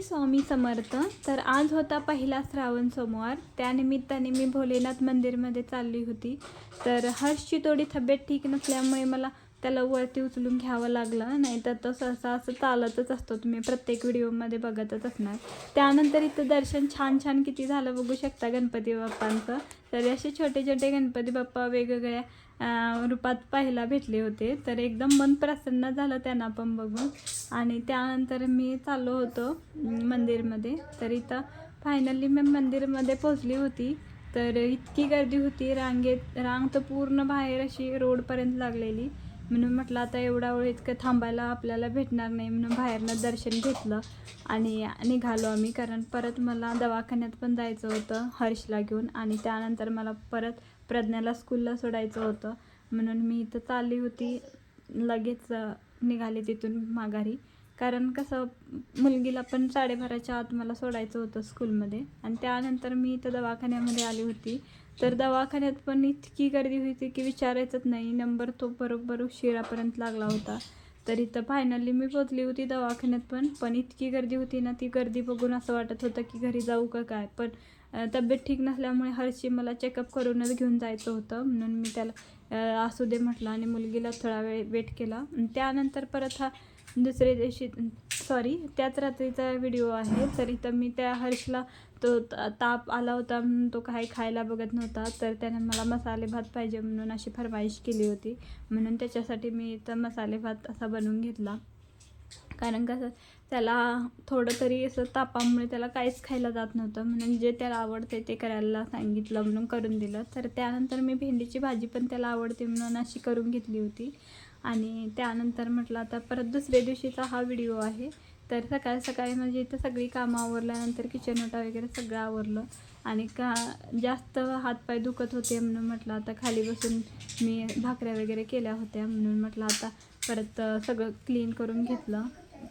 श्री स्वामी समर्थ. तर आज होता पहिला श्रावण सोमवार, त्यानिमित्ताने मी भोलेनाथ मंदिरमध्ये चालली होती. तर हर्षची थोडी तब्येत ठीक नसल्यामुळे मला त्याला वरती उचलून घ्यावं लागलं, नाही तर तो सहसा असं चालतच असतो, तुम्ही प्रत्येक व्हिडिओमध्ये बघतच असणार. त्यानंतर इथं दर्शन छान छान किती झालं बघू शकता गणपती बाप्पांचं. तर असे छोटे छोटे गणपती बाप्पा वेगवेगळ्या रूपात पाहायला भेटले होते. तर एकदम मन प्रसन्न झालं त्यांना पण बघून. आणि त्यानंतर मी चाललो होतो मंदिरमध्ये. तर इथं फायनली मी मंदिरमध्ये पोचली होती. तर इतकी गर्दी होती, रांग तर पूर्ण बाहेर अशी रोडपर्यंत लागलेली. म्हणून म्हटलं आता एवढा वेळ इतकं थांबायला आपल्याला भेटणार नाही, म्हणून बाहेरनं दर्शन घेतलं आणि निघालो आम्ही. कारण परत मला दवाखान्यात पण जायचं होतं हर्षला घेऊन, आणि त्यानंतर मला परत प्रज्ञाला स्कूलला सोडायचं होतं. म्हणून मी इथं चालली होती, लगेच निघाले तिथून माघारी. कारण कसं मुलगीला पण 12:30च्या आत मला सोडायचं होतं स्कूलमध्ये. आणि त्यानंतर मी इथं दवाखान्यामध्ये आली होती. तर दवाखान्यात पण इतकी गर्दी होती की विचारायचंच नाही. नंबर तो बरोबर उशिरापर्यंत लागला होता. तर इथं फायनली मी पोचली होती दवाखान्यात. पण इतकी गर्दी होती ना, ती गर्दी बघून असं वाटत होतं की घरी जाऊ का काय. पण तब्येत ठीक नसल्यामुळे हर्षी मला चेकअप करूनच घेऊन जायचं होतं, म्हणून मी त्याला असू दे म्हटलं आणि मुलगीला थोडा वेळ वेट केला. त्यानंतर परत हा दुसऱ्या दिवशी त्याच रात्रीचा व्हिडिओ आहे. तर इथं मी त्या हर्षला तो ताप आला होता म्हणून तो काही खायला बघत नव्हता. तर त्याने मला मसाले भात पाहिजे म्हणून अशी फरमाईश केली होती, म्हणून त्याच्यासाठी मी इथं मसाले भात असा बनवून घेतला. कारण कसं त्याला थोडं तरी असं तापामुळे त्याला काहीच खायला जात नव्हतं, म्हणून जे त्याला आवडते ते करायला सांगितलं म्हणून करून दिलं. तर त्यानंतर मी भेंडीची भाजी पण त्याला आवडते म्हणून अशी करून घेतली होती. आणि त्यानंतर म्हटलं आता परत दुसऱ्या दिवशीचा हा व्हिडिओ आहे. तर सकाळी म्हणजे इथं सगळी कामं आवरल्यानंतर किचन ओटा वगैरे सगळं आवरलं. आणि जास्त हातपाय दुखत होते म्हणून म्हटलं आता खाली बसून मी भाकऱ्या वगैरे केल्या होत्या, म्हणून म्हटलं आता परत सगळं क्लीन करून घेतलं.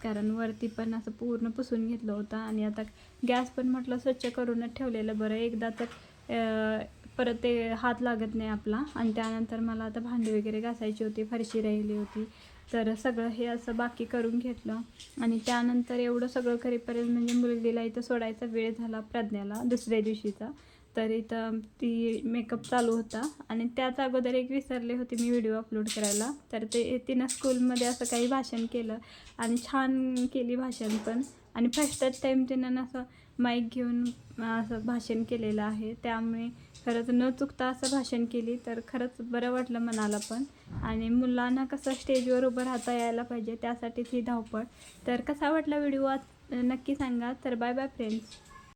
कारण वरती पण असं पूर्ण पुसून घेतलं होतं. आणि आता गॅस पण म्हटलं स्वच्छ करूनच ठेवलेलं बरं, एकदा तर परत ते हात लागत नाही आपला. आणि त्यानंतर मला आता भांडी वगैरे घासायची होती, फरशी राहिली होती. तर सगळं हे असं बाकी करून घेतलं. आणि त्यानंतर एवढं सगळं करेपर्यंत म्हणजे मुलगीला इथं सोडायचा वेळ झाला प्रज्ञाला दुसऱ्या दिवशीचा. तर इथं ती मेकअप चालू होता. आणि त्याच अगोदर एक विसरले होते मी व्हिडिओ अपलोड करायला. तर तिनं स्कूलमध्ये असं काही भाषण केलं आणि छान केली भाषण पण. आणि फर्स्टच टाईम तिनं असं माईक घेऊन असं भाषण केलेलं आहे, त्यामुळे खरंच न चुकता असं भाषण केली. तर खरंच बरं वाटलं मनाला पण. आणि मुलांना कसं स्टेजवर उभं राहता यायला पाहिजे, त्यासाठीच ही धावपळ. तर कसा वाटला व्हिडिओ नक्की सांगा. तर बाय बाय फ्रेंड्स.